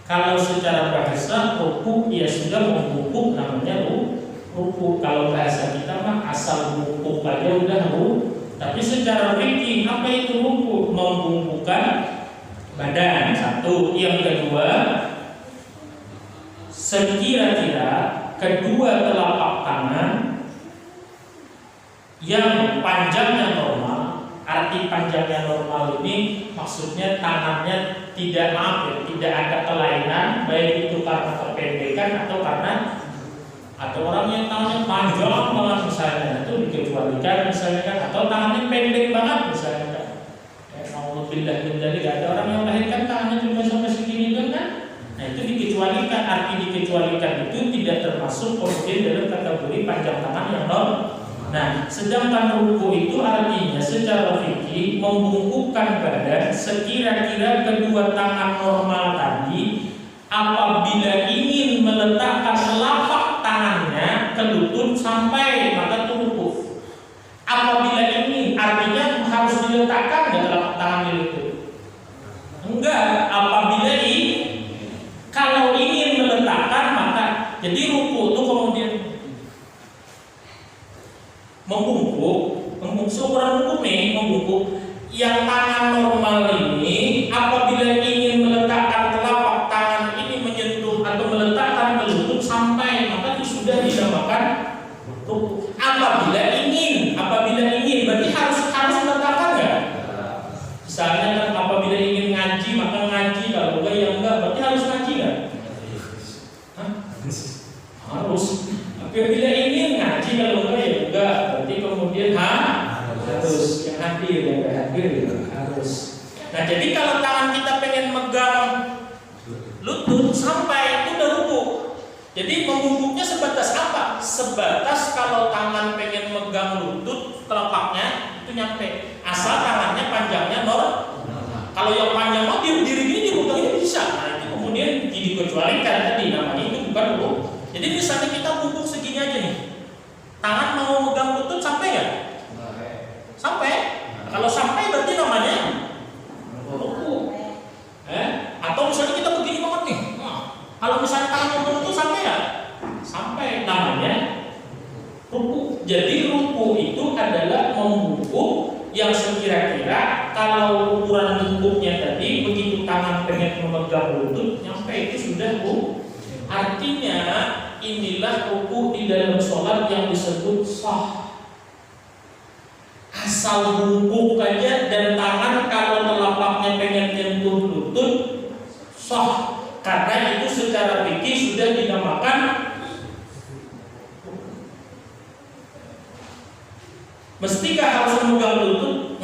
Kalau secara bahasa ruku ya sudah membungkuk namanya ruku. Kalau bahasa kita mah asal bungkuk aja udah ruku. Tapi secara fikih apa itu ruku? Membungkukkan badan. Satu. Yang kedua, sekira-kira kedua telapak tangan yang panjangnya normal. Arti panjangnya normal ini maksudnya tangannya tidak tidak ada kelainan, baik itu karena kependekan atau orang yang tangannya panjang banget misalnya itu dikecualikan misalnya kan, atau tangannya pendek banget misalnya kan. Alhamdulillah jadi gak ada orang yang melahirkan tangannya cuma sampai segini kan. Nah itu dikecualikan, arti dikecualikan itu tidak termasuk kemudian dalam kategori panjang tangan yang normal. Nah, sedangkan ruku itu artinya secara fikih membungkukkan badan sekira-kira kedua tangan normal tadi apabila ingin meletakkan telapak tangannya ke lutut sampai maka itu ruku. Apabila ingin artinya harus diletakkan telapak tangan di lutut. Enggak, apabila kalau ingin meletakkan maka jadi ruku itu kemudian membungkuk, seukuran bungkuk nih, membungkuk. Yang tangan normal ini apabila ingin meletakkan telapak tangan ini menyentuh atau meletakkan ke lutut sampai maka itu sudah dinamakan ruku. Apabila ingin berarti harus meletakkan nggak? Misalnya kan apabila ingin ngaji maka ngaji, kalau enggak ya enggak, berarti harus ngaji nggak? Harus. Apabila ingin ngaji, kalau enggak ya enggak, berarti kemudian harus yang hadir yang enggak hadir ya harus. Nah jadi kalau tangan kita pengen megang lutut sampai itu udah ruku. Jadi membungkuknya sebatas apa? Sebatas kalau tangan pengen megang lutut telapaknya itu nyampe. Asal tangannya panjangnya normal. Kalau yang panjang mau diri gini dibungkuknya bisa. Nah itu kemudian dikecualikan tadi namanya itu bukan ruku. Jadi misalnya kita bungkuk segini aja nih, tangan mau megang lutut sampai ya? Sampai. Kalau sampai berarti namanya ruku. Atau misalnya kita begini banget nih, kalau misalnya tangan mau megang lutut sampai ya? Sampai, namanya ruku. Jadi ruku itu adalah membungkuk yang sekira-kira kalau ukuran bungkuknya tadi begitu tangan pengen memegang lutut nyampe itu sudah ruku. Artinya inilah ruku di dalam sholat yang disebut sah. Asal bungkuk aja dan tangan kalau telapaknya pengen nyentuh lutut sah. Karena itu secara fikih sudah dinamakan mestikah harus memegang lutut?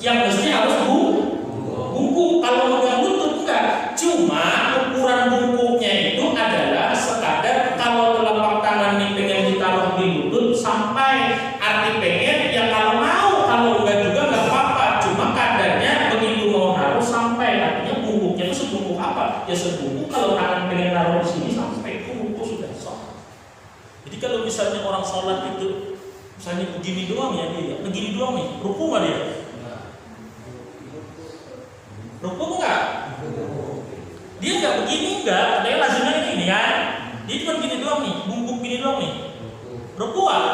Yang mesti harus bungkuk. Kalau memegang lutut enggak. Cuma ukuran bungkuknya itu adalah sekadar kalau telapak tangan ini pengen ditaruh di lutut sampai arti pengen ya kalau mau, kalau enggak juga enggak apa-apa. Cuma kadarnya begitu mau harus sampai, artinya bungkuknya itu sebungkuk apa? Ya sebungkuk kalau tangan pengen taruh di sini sampai itu bungkuk sudah sah. Jadi kalau misalnya orang sholat itu misalnya begini doang ya dia, begini doang nih, ruku nggak dia? Ruku nggak? Dia nggak begini nggak, dia lazimnya gini kan? Dia cuma gini doang nih, bungkuk gini doang nih. Ruku nggak?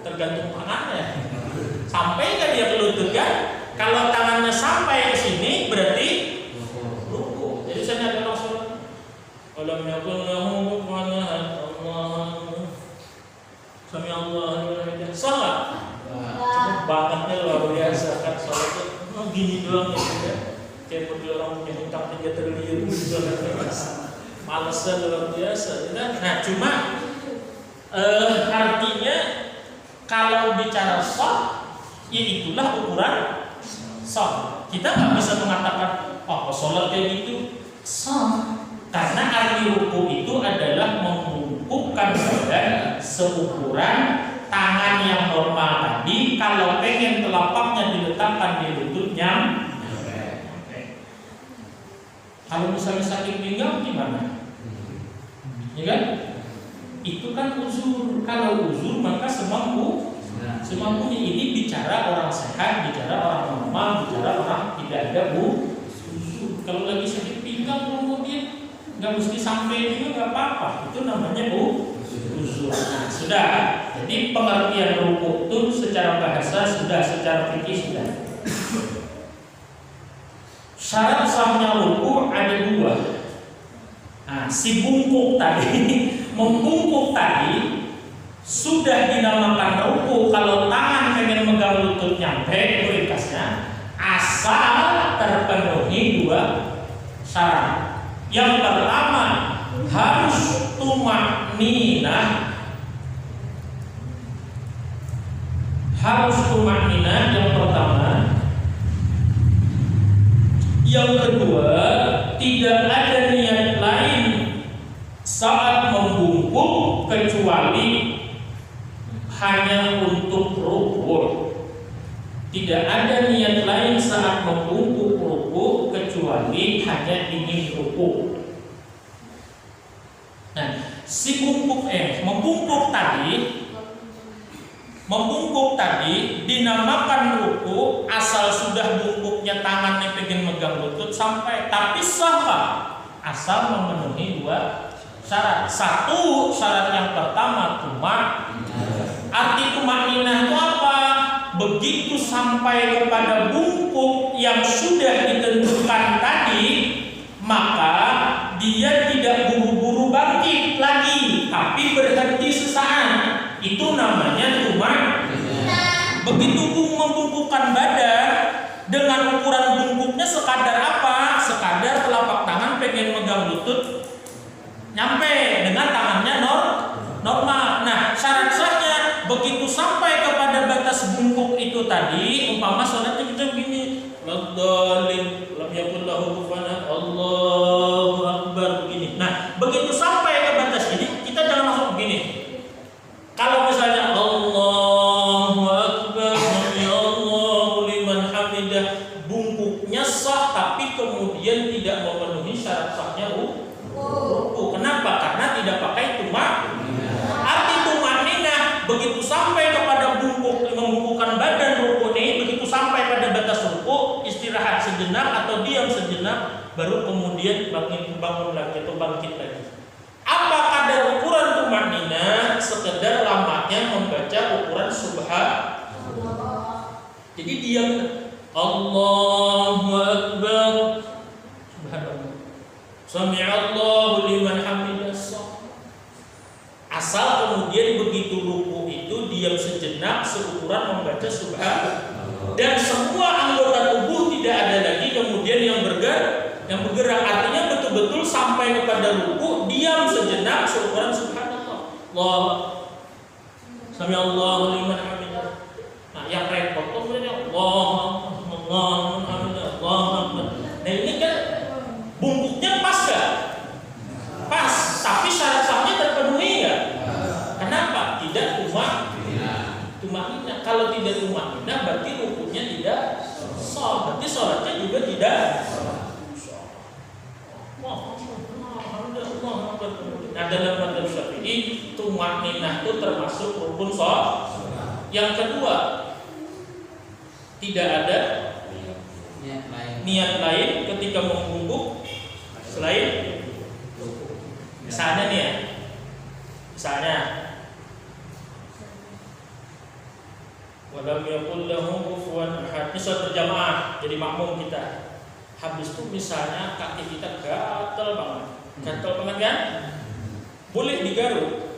Tergantung tangannya. Sampai nggak dia ke lutut kan? Kalau tangannya sampai ke sini berarti ruku. Jadi saya ada langsung kalau menyebut lahu kufuwan Allah, sami Allah sholat. Cuma bangetnya luar biasa kan sholatnya. Gini doang ya. Kayak model orang punya hutang 3 triliun gitu kan. Malesnya luar biasa. Nah cuma artinya kalau bicara sah, ya itulah ukuran sah. Kita nggak bisa mengatakan sholat kayak gitu sah. Karena arti ruku itu adalah membungkukkan badan seukuran tangan yang normal tadi. Kalau pengen telapaknya diletakkan di lututnya, kalau misalnya sakit pinggang gimana? Ya kan? Itu kan uzur. Kalau uzur maka semampunya. Ini bicara orang sehat, bicara orang normal, bicara orang tidak ada uzur. Kalau lagi sakit pinggang tinggal kemudian nggak mesti sampai juga nggak apa-apa. Itu namanya khusyuk. Nah, sudah. Jadi pengertian ruku itu secara bahasa sudah, secara fikih sudah. Syarat sahnya ruku ada dua. Nah, si bungkuk tadi, membungkuk tadi sudah dinamakan ruku kalau tangan pengen megang lutut nyampe ringkasnya, asal terpenuhi dua syarat. Yang pertama harus tumakninah, yang pertama. Yang kedua, tidak ada niat lain saat membungkuk kecuali hanya untuk ruku. Tidak ada niat lain saat membungkuk ruku kecuali hanya ingin ruku. Nah, si membungkuk tadi dinamakan ruku asal sudah bungkuknya tangannya pengen megang lutut sampai, tapi sah asal memenuhi dua syarat. Satu, syarat yang pertama arti tumakninah itu apa? Begitu sampai kepada bungkuk yang sudah ditentukan tadi, maka dia tidak buru-buru bangkit lagi, tapi berhenti sesaat. Itu namanya tumakninah. Begitu membungkukkan badan dengan ukuran bungkuknya sekadar apa? Sekadar telapak tangan pengen megang lutut nyampe dengan tangannya normal. Nah, syarat sahnya begitu sampai kepada batas bungkuk itu tadi, umpama sholatnya kita begini, lam yakul lahu kufuwan ahad, Allahu akbar begini. Nah, begitu sampai ke batas ini, kita jangan langsung begini. Kalau misalnya Allahu akbar, Allahu liman hamidah, bungkuknya sah tapi kemudian tidak memenuhi syarat sahnya ruku. Kenapa? Karena tidak pakai tumakninah. Arti tumakninah begitu sampai kepada membungkukkan badan ruku ini, begitu sampai pada batas ruku, istirahat sejenak atau diam sejenak, baru kemudian bangun lagi atau bangkit lagi. Apa kadar ukuran tumakninah? Sekedar lamanya membaca ukuran subhanallah. Jadi diam, Allahu akbar, subhanallah, sami'allahu liman hamidah. Asal kemudian begitu ruku itu diam sejenak seukuran membaca subhanallah, dan semua anggota tubuh tidak ada lagi kemudian yang bergerak. Artinya betul-betul sampai kepada ruku diam sejenak seukuran subhanallah, Allah, sami'allahu liman hamidah. Nah, yang repot tuh sebenarnya Allahu hamidah, Allahu akbar. Nah, ini kan bungkuknya pas gak? Pas, tapi syarat sahnya terpenuhi gak? Kenapa? Tidak tumakninah. Kalau tidak tumakninah berarti rukunya tidak sah, berarti sholatnya juga tidak sah. Nah, dalam mazhab Syafi'i tumakninah itu termasuk rukun sholat. Yang kedua, tidak ada niat lain ketika membungkuk selain misalnya nih ya, walam yakul lahu kufuwan ahad. Ini sholat berjamaah jadi makmum kita. Habis itu misalnya kaki kita gatal banget kan? Boleh digaruk,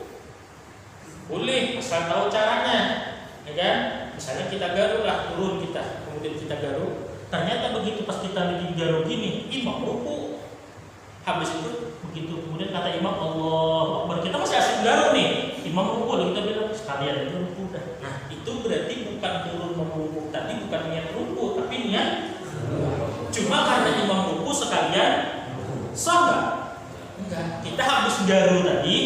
boleh asal tahu caranya, ya kan? Misalnya kita garuk lah, turun kita, kemudian kita garuk. Ternyata begitu pas kita lagi garuk gini, imam ruku. Habis itu begitu kemudian kata imam Allahu akbar, kita masih asik garuk nih, imam ruku, lalu kita bilang sekalian itu ruku dah. Nah, itu berarti bukan turun membungkuk tadi, bukan niat ruku, tapi niat. Cuma karena imam ruku sekalian sah enggak? Kita habis garu tadi,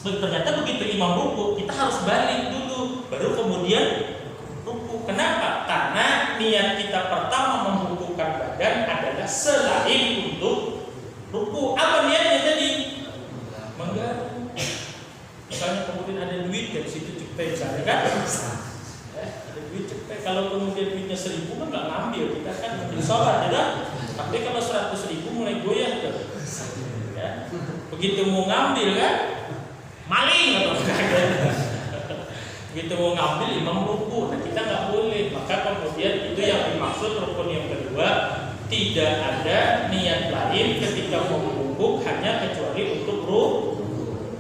ternyata begitu imam ruku, kita harus balik dulu, baru kemudian ruku. Kenapa? Karena niat kita pertama membungkukkan badan adalah selain untuk ruku. Apa niatnya tadi? Menggaru. Misalnya kemudian ada duit dari situ cepet, misalnya kan? Ada duit cepet. Kalau kemudian duitnya 1.000 kan nggak ngambil, kita kan ambil sholat, ya kan? Tapi kalau 100.000 mulai goyah, Begitu mau ngambil kan, maling atau begitu mau ngambil imam ruku. Nah kita nggak boleh. Maka kemudian itu yang dimaksud rukun yang kedua, tidak ada niat lain ketika membungkuk hanya kecuali untuk ruku.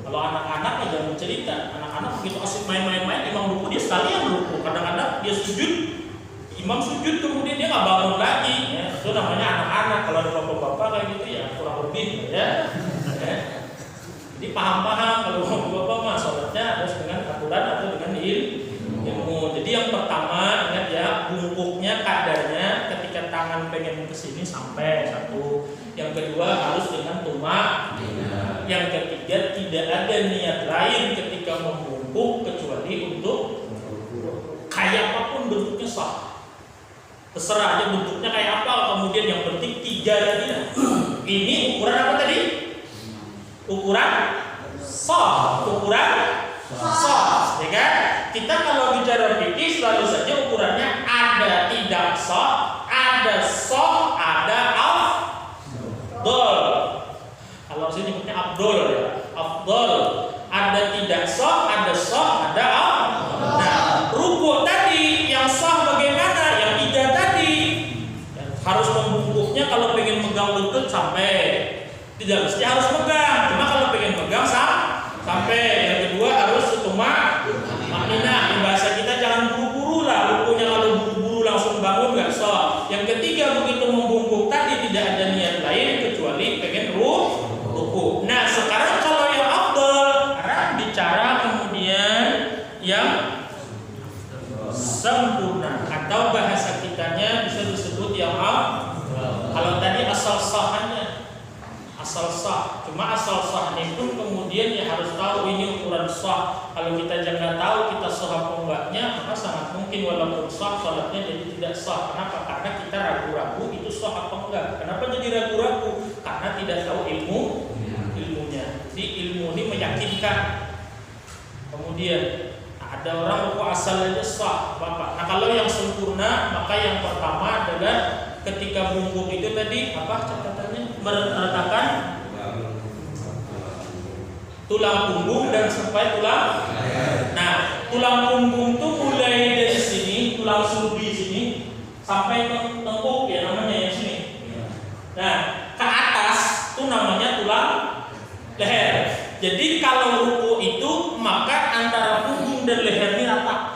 Kalau anak-anak jangan cerita, anak-anak begitu asik main-main imam ruku dia sekalian ruku. Kadang-kadang dia sujud, imam sujud kemudian dia nggak bangun lagi. Ya, itu namanya anak-anak. Kalau ada bapak-bapak kayak gitu ya kurang lebih ya. Jadi paham-paham kalau bapak mah sholatnya harus dengan aturan atau dengan ilmu. Jadi yang pertama ingat ya, bungkuknya kadarnya ketika tangan pengen ke sini sampai satu. Yang kedua harus dengan tumak. Yang ketiga tidak ada niat lain ketika membungkuk kecuali untuk kayak apapun bentuknya sah. Terserah aja bentuknya kayak apa, kemudian yang penting 3 tadi. Ini ukuran apa tadi? Ukuran sah, ukuran sah, ya kan? Kita kalau bicara fikih selalu saja ukurannya ada tidak sah, ada sah, ada afdol. Kalau sini nyebutnya afdol ya, afdol. Ada tidak sah, ada sah, ada afdol. Nah, ruku tadi yang sah bagaimana? Yang 3 tadi harus membungkuknya kalau pengen megang lutut sampai. Tidak mesti harus megang, cuma kalau pengen megang sampai. Yang kedua harus tumak maknina. Bahasa kita jangan buru-buru lah, rukunya kalau buru-buru langsung bangun nggak sah. Yang ketiga begitu membungkuk tadi tidak ada niat lain kecuali pengen ruku. Nah sekarang kalau yang afdal, bicara kemudian yang sempurna atau bahasa kitanya bisa disebut yang afdal. Kalau tadi asal sahannya asal sah, cuma asal sahnya pun kemudian ya harus tahu ini ukuran sah. Kalau kita jangan tahu kita sah apa enggaknya, maka sangat mungkin walaupun sah salatnya jadi tidak sah. Kenapa? Karena kita ragu-ragu itu sah apa enggak. Kenapa jadi ragu-ragu? Karena tidak tahu ilmunya. Jadi ilmu ini meyakinkan. Kemudian ada orang ruku asal aja sah, Bapak. Nah kalau yang sempurna maka yang pertama adalah ketika bungkuk itu tadi apa catatannya? Meletakkan tulang punggung dan sampai tulang. Nah, tulang punggung itu mulai dari sini, tulang sulbi sini sampai tengkuk ya namanya yang sini. Nah, ke atas itu namanya tulang leher. Jadi kalau ruku itu maka antara punggung dan leher ini rata.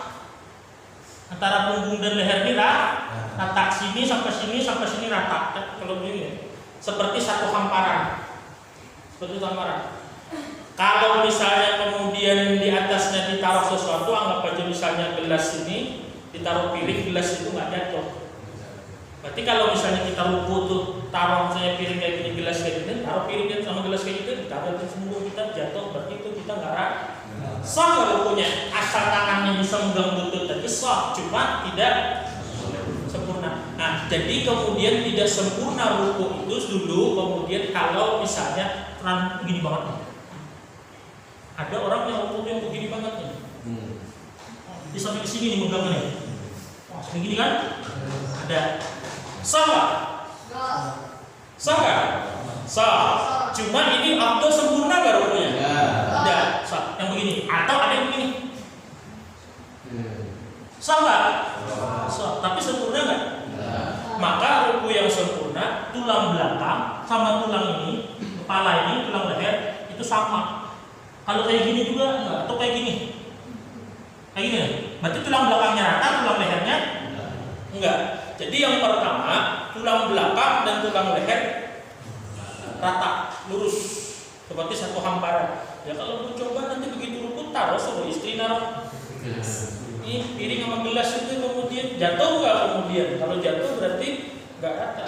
Antara punggung dan leher ini rata. Sini sampai sini sampai sini rata. Kalau begini seperti satu hamparan. Kalau misalnya kemudian di atasnya ditaruh sesuatu, anggap aja misalnya gelas ini ditaruh piring, gelas itu nggak jatuh. Berarti kalau misalnya kita ruku tuh taruh misalnya piring kayak gini, gelas kayak gini, taruh piringnya sama gelas kayak gitu, ditaruh di semua kita jatuh, berarti itu kita nggak sah nggak rukunya. Asal tangannya bisa megang lutut tadi sah, cuma tidak sempurna. Nah, jadi kemudian tidak sempurna ruku itu dulu. Kemudian kalau misalnya begini banget nih. Ada orang yang rukunya begini banget nih. Dia sampai ke sini nih megangnya nih. Wah, segini kan? Ada. Sah nggak? Sah nggak? Sah. Cuma ini afdal sempurna nggak rukunya? Tidak. Sah. Yang begini. Atau ada yang begini. Sah nggak? Sah. Tapi sempurna nggak? Maka ruku yang sempurna, tulang belakang sama tulang ini, kepala ini, tulang leher itu sama. Kalau kayak gini juga enggak, atau kayak gini. Kayak gini. Berarti tulang belakangnya rata, tulang lehernya enggak. Jadi yang pertama, tulang belakang dan tulang leher rata, lurus. Seperti satu hamparan. Ya kalau mau coba nanti begitu ruku taruh sama istri naruh. Ini piring sama gelas itu kemudian jatuh nggak kemudian? Kalau jatuh berarti nggak rata.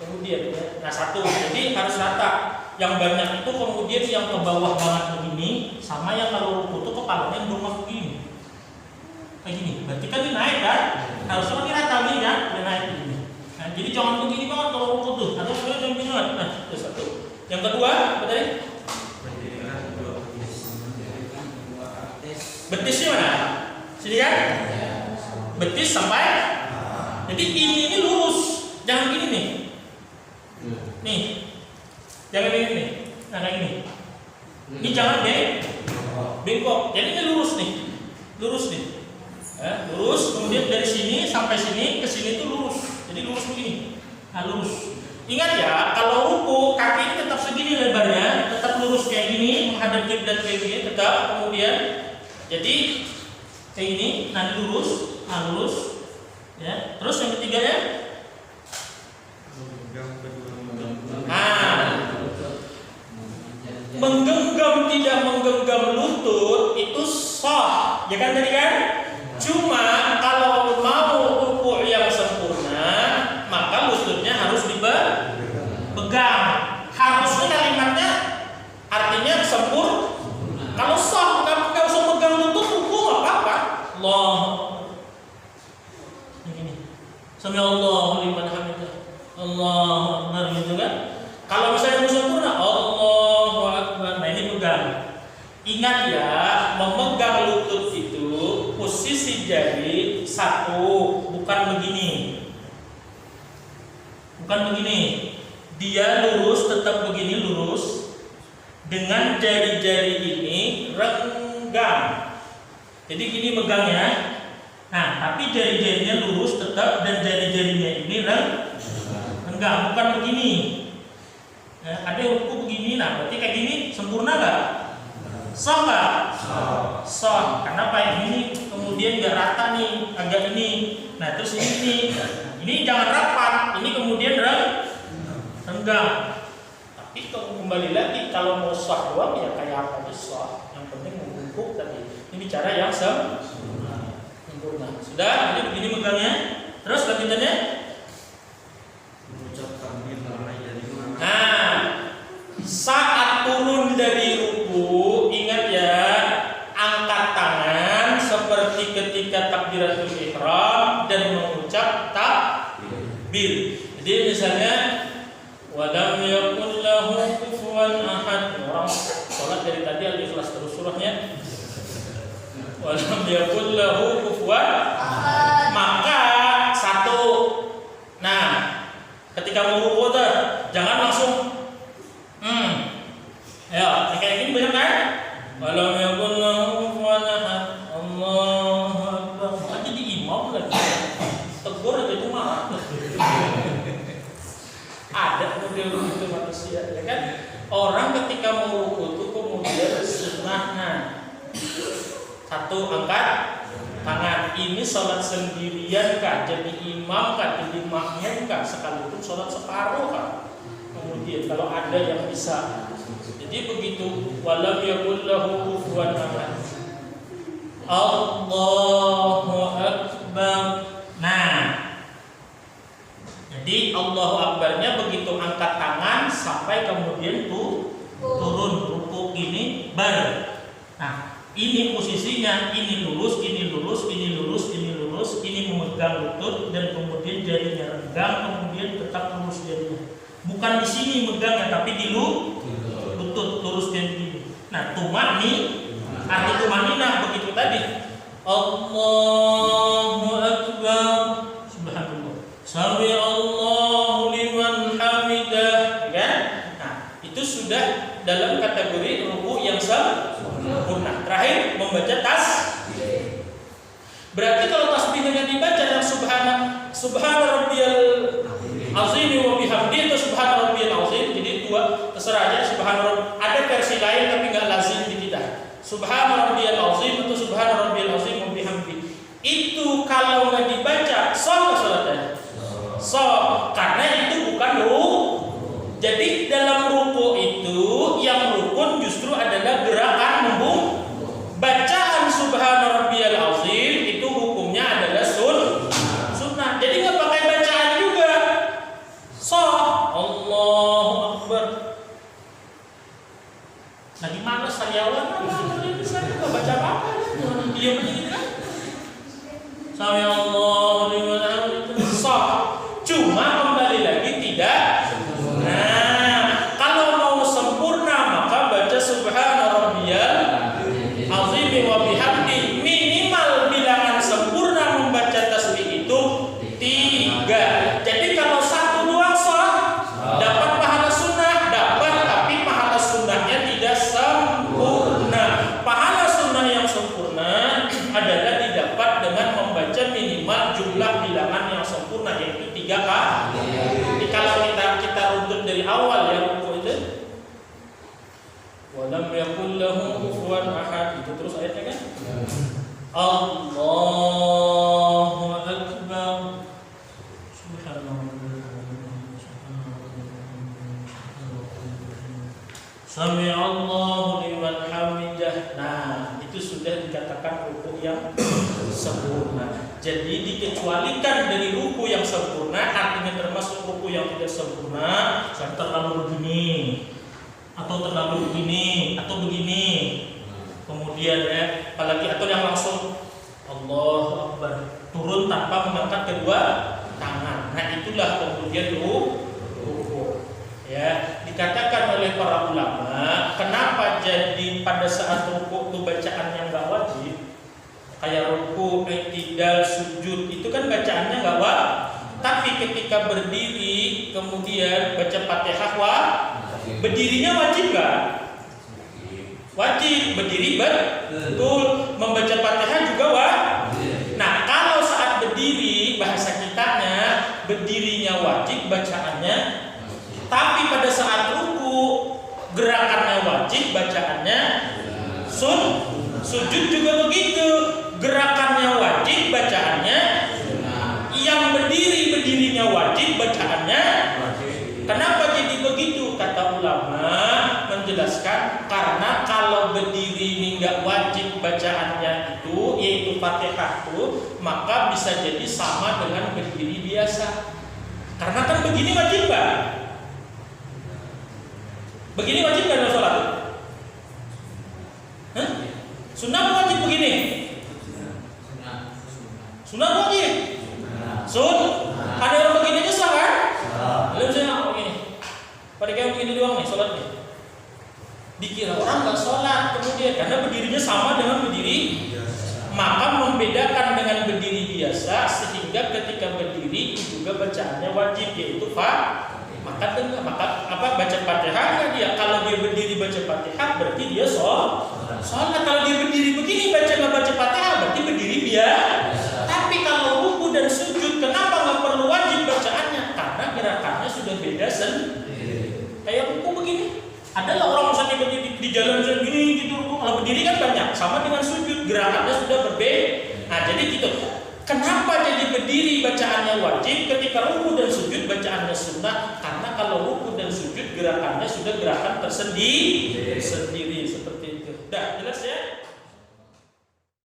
Kemudian ya. Nah satu, jadi harus rata. Yang banyak itu kemudian yang ke bawah banget begini, sama yang kalau ruku tuh kepalanya bengok begini, kayak gini. Berarti kan ini naik kan? Harusnya ini rata nih kan? Dia naik begini. Nah, jadi jangan begini banget kalau ruku tuh. Atau jangan begini banget. Nah itu satu. Yang kedua, apa tadi? Betisnya mana? Sini kan? Betis sampai. Jadi ini lurus, jangan gini nih. Nih, jangan gini nih. Nah kayak gini. Ini jangan bengkok. Jadi ini lurus nih. Lurus, kemudian dari sini sampai sini ke sini itu lurus. Jadi lurus begini. Nah, lurus. Ingat ya, kalau ruku kaki ini tetap segini lebarnya, tetap lurus kayak gini, menghadap kiblat kayak gini, tetap. Kemudian jadi kayak gini, nanti lurus, ya. Terus yang ketiga ya, menggenggam tidak menggenggam lutut itu sah, ya kan tadi kan? Cuma kalau mau ruku yang sempurna, maka lututnya harus dipegang. Harusnya kalimatnya artinya sempurna. Kalau sah nggak usah pegang lutut ruku nggak apa-apa. Allah, ini sami Allahu liman hamidah, Allahu akbar gitu kan? Kalau misalnya mau sempurna, Allahu akbar. Nah ini pegang. Ingat ya, memegang lutut itu posisi jari satu, bukan begini. Dia lurus, tetap begini lurus. Dengan jari-jari ini renggang. Jadi gini megangnya. Nah, tapi jari-jarinya lurus tetap dan jari-jarinya ini renggang, bukan begini. Ada ruku begini, nah berarti kayak gini sempurna nggak? Sah nggak? Sah. Kenapa ini kemudian nggak rata nih, agak ini. Nah terus ini jangan rapat, ini kemudian renggang. Tapi kembali lagi kalau mau sah doang ya kayak apa aja sah. Yang penting membungkuk tadi. Ini bicara yang sempurna. Sudah, jadi begini megangnya. Terus lanjutannya. Nah, saat turun dari ruku, ingat ya, angkat tangan seperti ketika takbiratul ihram dan mengucap takbir. Jadi misalnya walam yakul lahu kufuwan ahad. Orang sholat dari tadi Al-Ikhlas terus surahnya. Walam yakul lahu kufuwan ahad. Maka satu. Nah, ketika mau ruku jangan langsung ya, kayak gini benar kan? Walam yakul lahu kufuwan ahad. Allahu akbar. Maka jadi imam lagi. Tegur aja itu marah. Ada model begitu manusia, ya kan? Orang ketika mau ruku itu kemudian sunnahnya satu, angkat tangan. Ini sholat sendirian kah? Jadi imam kah? Jadi makmum kah? Sekalipun sholat separuh kah? Kemudian kalau ada yang bisa, jadi begitu. Walam yakul lahu kufuwan ahad. Allahu akbar. Nah, jadi Allahu akbarnya begitu angkat tangan sampai kemudian turun ruku ini baru. Nah, ini posisinya, ini lurus, ini memegang lutut dan kemudian jarinya renggang, kemudian tetap lurus jarinya. Bukan di sini megangnya, tapi di lutut lurus dan begini. Nah, arti tumaninah begitu tadi. Allahu akbar. Subhanallah. Sami Allahu liman hamidah. Kan? Nah, itu sudah dalam kategori ruku yang sempurna. Terakhir membaca tasbih. Berarti kalau tasbih hanya dibaca dan subhana rabbiyal azim wa bihamdihi atau subhana rabbiyal azim, jadi dua terserah aja. Ada versi lain tapi nggak lazim di kita. Subhana rabbiyal azim atau subhana rabbiyal azim wa bihamdihi. Itu kalau nggak dibaca sah salatnya. Sah, karena itu bukan ruku. Jadi dalam ruku itu yang rukun justru adalah gerakan membungkuk. Bacaan subhana rabbiyal azim itu hukumnya adalah sunnah. Jadi nggak pakai bacaan juga. Sah. Allahu akbar. Lagi malas sariawan bisa nggak baca apa-apa. Diam aja gitu kan. Sami Allahu liman hamidah. Sah. Cuma kembali lagi tidak. Nah, kalau mau sempurna maka baca subhana rabbiyal azim wa bihamdi. Minimal bilangan sempurna membaca tasbih itu 3. Jadi kalau 1 doang sah, dapat pahala sunnah, dapat, tapi pahala sunnahnya tidak sempurna. Allahu Akbar. Sami'allahu liman hamidah. Nah, itu sudah dikatakan ruku yang sempurna. Jadi dikecualikan dari ruku yang sempurna, artinya termasuk ruku yang tidak sempurna, terlalu begini, atau terlalu begini, atau begini. Kemudian apalagi atau yang langsung Allahu Akbar, turun tanpa mengangkat kedua tangan. Nah, itulah kemudian ruku. Ya, dikatakan oleh para ulama, kenapa jadi pada saat ruku itu bacaannya nggak wajib? Kayak ruku, i'tidal, sujud itu kan bacaannya nggak wajib. Tapi ketika berdiri kemudian baca Fatihah berdirinya wajib nggak? Wajib, berdiri betul. Membaca Fatihah juga wajib. Nah, kalau saat berdiri bahasa kitanya berdirinya wajib, bacaannya. Tapi pada saat ruku gerakannya wajib, bacaannya sujud juga begitu. Gerakannya wajib, bacaannya. Yang berdirinya wajib, bacaannya. Kenapa jadi begitu? Kata ulama menjelaskan karena kalau berdiri ini nggak wajib bacaannya itu, yaitu Fatihah itu, maka bisa jadi sama dengan berdiri biasa. Karena kan begini wajib Pak. Begini wajib nggak dalam sholat? Sunnah wajib begini? Sunnah wajib. Ada yang begini aja sah kan? Lalu misalnya begini. Pada kayak begini doang nih sholatnya. Dikira orang nggak sholat kemudian karena berdirinya sama dengan berdiri. Maka membedakan dengan berdiri biasa sehingga ketika berdiri juga bacaannya wajib, yaitu maka baca Fatihah nggak dia? Kalau dia berdiri baca Fatihah berarti dia sholat. Kalau dia berdiri begini nggak baca Fatihah berarti berdiri biasa. Tapi kalau ruku dan sujud kenapa nggak perlu wajib bacaannya? Karena gerakannya sudah beda sendiri. Kayak ruku begini. Adalah orang misalnya berdiri di jalan begini gitu ruku. Kalau berdiri kan banyak. Sama dengan sujud gerakannya sudah berbeda. Nah jadi gitu. Kenapa jadi berdiri bacaannya wajib, ketika ruku dan sujud bacaannya sunnah? Karena kalau ruku dan sujud gerakannya sudah gerakan tersendiri seperti itu. Dah jelas ya?